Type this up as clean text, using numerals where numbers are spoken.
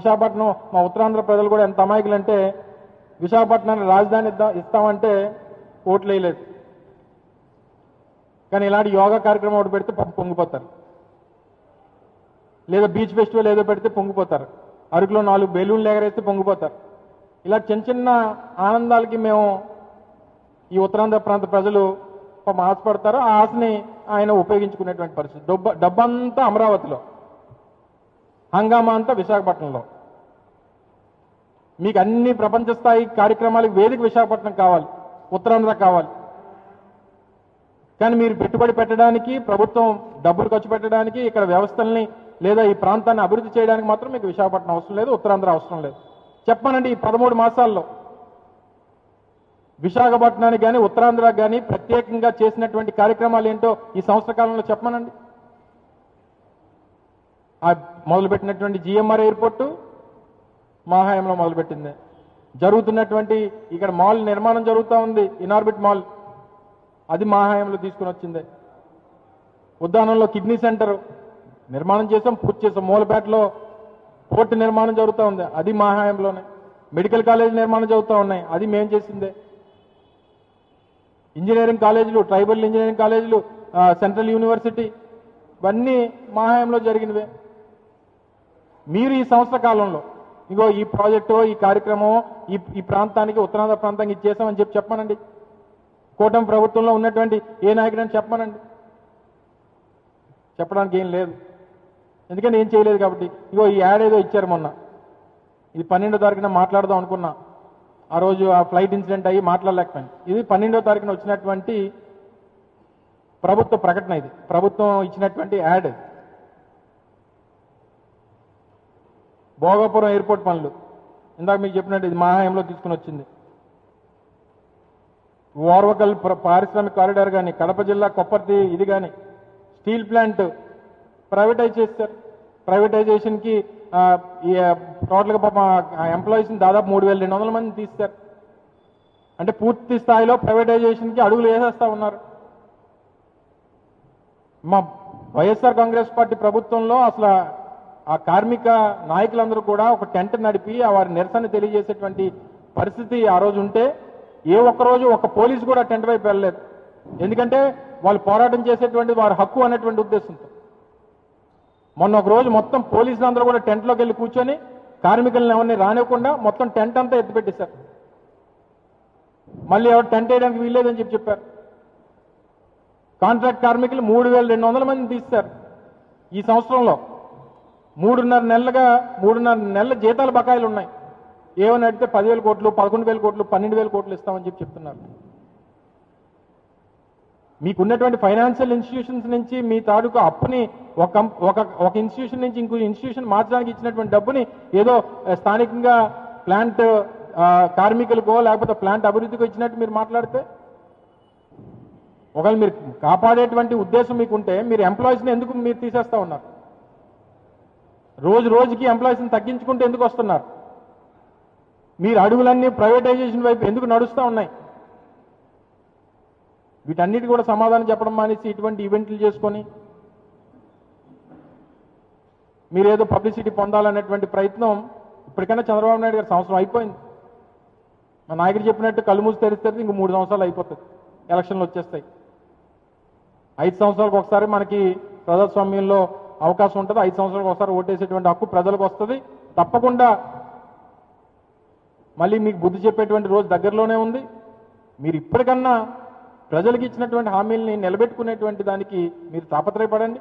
విశాఖపట్నం మా ఉత్తరాంధ్ర ప్రజలు కూడా ఎంత అమాయకులు అంటే విశాఖపట్నాన్ని రాజధాని ఇస్తామంటే ఓట్లు వేయలేదు. కానీ ఇలాంటి యోగా కార్యక్రమం ఒకటి పెడితే పొంగిపోతారు, లేదా బీచ్ ఫెస్టివల్ ఏదో పెడితే పొంగిపోతారు, అరకులో 4 బెలూన్లు ఎగరేస్తే పొంగిపోతారు. ఇలా చిన్న చిన్న ఆనందాలకి మేము ఈ ఉత్తరాంధ్ర ప్రాంత ప్రజలు ఆశపడతారు. ఆ ఆశని ఆయన ఉపయోగించుకునేటువంటి పరిస్థితి. డబ్బంతా అమరావతిలో, హంగామా అంతా విశాఖపట్నంలో. మీకు అన్ని ప్రపంచ స్థాయి కార్యక్రమాలకు వేదిక విశాఖపట్నం కావాలి, ఉత్తరాంధ్ర కావాలి. కానీ మీరు పెట్టుబడి పెట్టడానికి, ప్రభుత్వం డబ్బులు ఖర్చు పెట్టడానికి, ఇక్కడ వ్యవస్థల్ని లేదా ఈ ప్రాంతాన్ని అభివృద్ధి చేయడానికి మాత్రం మీకు విశాఖపట్నం అవసరం లేదు, ఉత్తరాంధ్ర అవసరం లేదు. చెప్పానండి, ఈ 13 మాసాల్లో విశాఖపట్నానికి కానీ ఉత్తరాంధ్రకు కానీ ప్రత్యేకంగా చేసినటువంటి కార్యక్రమాలు ఏంటో ఈ సంవత్సర కాలంలో చెప్పమనండి. మొదలుపెట్టినటువంటి జిఎంఆర్ ఎయిర్పోర్టు మా హయాంలో మొదలుపెట్టింది. జరుగుతున్నటువంటి ఇక్కడ మాల్ నిర్మాణం జరుగుతూ ఉంది, ఇనార్బిట్ మాల్, అది మా హయాంలో తీసుకుని వచ్చిందే. ఉద్దానంలో కిడ్నీ సెంటర్ నిర్మాణం చేసాం, పూర్తి చేసాం. మూలపేటలో పోర్టు నిర్మాణం జరుగుతూ ఉంది, అది మా హయాంలోనే. మెడికల్ కాలేజ్ నిర్మాణం జరుగుతూ ఉన్నాయి, అది మేం చేసిందే. ఇంజనీరింగ్ కాలేజీలు, ట్రైబల్ ఇంజనీరింగ్ కాలేజీలు, సెంట్రల్ యూనివర్సిటీ, ఇవన్నీ మా హయాంలో జరిగినవే. మీరు ఈ సంవత్సర కాలంలో ఇగో ఈ ప్రాజెక్టు, ఈ కార్యక్రమం ఈ ప్రాంతానికి, ఉత్తరాంధ్ర ప్రాంతానికి ఇచ్చేసామని చెప్పమనండి. కూటమి ప్రభుత్వంలో ఉన్నటువంటి ఏ నాయకుడని చెప్పమనండి. చెప్పడానికి ఏం లేదు, ఎందుకంటే ఏం చేయలేదు కాబట్టి. ఇగో ఈ యాడ్ ఏదో ఇచ్చారు మొన్న, ఇది 12వ తారీఖున మాట్లాడదాం అనుకున్నా. ఆ రోజు ఆ ఫ్లైట్ ఇన్సిడెంట్ అయ్యి మాట్లాడలేకపోయింది. ఇది 12వ తారీఖున వచ్చినటువంటి ప్రభుత్వ ప్రకటన, ఇది ప్రభుత్వం ఇచ్చినటువంటి యాడ్. భోగాపురం ఎయిర్పోర్ట్ పనులు ఇందాక మీకు చెప్పినట్టు ఇది మా హయాంలో తీసుకుని వచ్చింది. ఓర్వకల్ పారిశ్రామిక కారిడార్ కానీ, కడప జిల్లా కొప్పర్తి ఇది కానీ, స్టీల్ ప్లాంట్ ప్రైవేటైజ్ చేస్తారు. ప్రైవేటైజేషన్కి టోటల్గా పాప ఎంప్లాయీస్ని దాదాపు 3200 మందిని తీస్తారు. అంటే పూర్తి స్థాయిలో ప్రైవేటైజేషన్కి అడుగులు వేసేస్తా ఉన్నారు. మా వైఎస్ఆర్ కాంగ్రెస్ పార్టీ ప్రభుత్వంలో అసలు ఆ కార్మిక నాయకులందరూ కూడా ఒక టెంట్ నడిపి వారి నిరసన తెలియజేసేటువంటి పరిస్థితి ఆ రోజు ఉంటే, ఏ ఒక్కరోజు ఒక పోలీసు కూడా టెంట్ వైపు వెళ్ళలేదు. ఎందుకంటే వాళ్ళు పోరాటం చేసేటువంటి వారి హక్కు అనేటువంటి ఉద్దేశంతో. మొన్న ఒక రోజు మొత్తం పోలీసులందరూ కూడా టెంట్లోకి వెళ్ళి కూర్చొని కార్మికులను ఎవరిని రానివ్వకుండా మొత్తం టెంట్ అంతా ఎత్తిపెట్టేశారు. మళ్ళీ ఎవరు టెంట్ వేయడానికి వీల్లేదని చెప్పారు. కాంట్రాక్ట్ కార్మికులు 3200 మందిని తీస్తారు. ఈ సంవత్సరంలో 3.5 నెలల జీతాల బకాయిలు ఉన్నాయి. ఏమని అడిగితే 10,000 కోట్లు, 11,000 కోట్లు, 12,000 కోట్లు ఇస్తామని చెప్తున్నారు. మీకున్నటువంటి ఫైనాన్షియల్ ఇన్స్టిట్యూషన్స్ నుంచి మీ తాలూకు అప్పుని ఒక ఇన్స్టిట్యూషన్ నుంచి ఇంకో ఇన్స్టిట్యూషన్ మార్చడానికి ఇచ్చినటువంటి డబ్బుని ఏదో స్థానికంగా ప్లాంట్ కార్మికులకో లేకపోతే ప్లాంట్ అభివృద్ధికో ఇచ్చినట్టు మీరు మాట్లాడితే, ఒకవేళ మీరు కాపాడేటువంటి ఉద్దేశం మీకుంటే మీరు ఎంప్లాయీస్ని ఎందుకు మీరు తీసేస్తా ఉన్నారు? రోజు రోజుకి ఎంప్లాయీస్ని తగ్గించుకుంటూ ఎందుకు వస్తున్నారు? మీరు అడుగులన్నీ ప్రైవేటైజేషన్ వైపు ఎందుకు నడుస్తూ ఉన్నాయి? వీటన్నిటి కూడా సమాధానం చెప్పడం మానేసి ఇటువంటి ఈవెంట్లు చేసుకొని మీరేదో పబ్లిసిటీ పొందాలనేటువంటి ప్రయత్నం ఇప్పటికైనా చంద్రబాబు నాయుడు గారు సంవత్సరం అయిపోయింది. మా నాయకుడు చెప్పినట్టు కళ్ళు మూసి తెరిస్తే ఇంక 3 సంవత్సరాలు అయిపోతుంది, ఎలక్షన్లు వచ్చేస్తాయి. 5 సంవత్సరాలకు ఒకసారి మనకి ప్రజాస్వామ్యంలో అవకాశం ఉంటుంది. 5 సంవత్సరాలకు ఒకసారి ఓటేసేటువంటి హక్కు ప్రజలకు వస్తుంది. తప్పకుండా మళ్ళీ మీకు బుద్ధి చెప్పేటువంటి రోజు దగ్గరలోనే ఉంది. మీరు ఇప్పటికన్నా ప్రజలకు ఇచ్చినటువంటి హామీల్ని నిలబెట్టుకునేటువంటి దానికి మీరు తాపత్రయపడండి.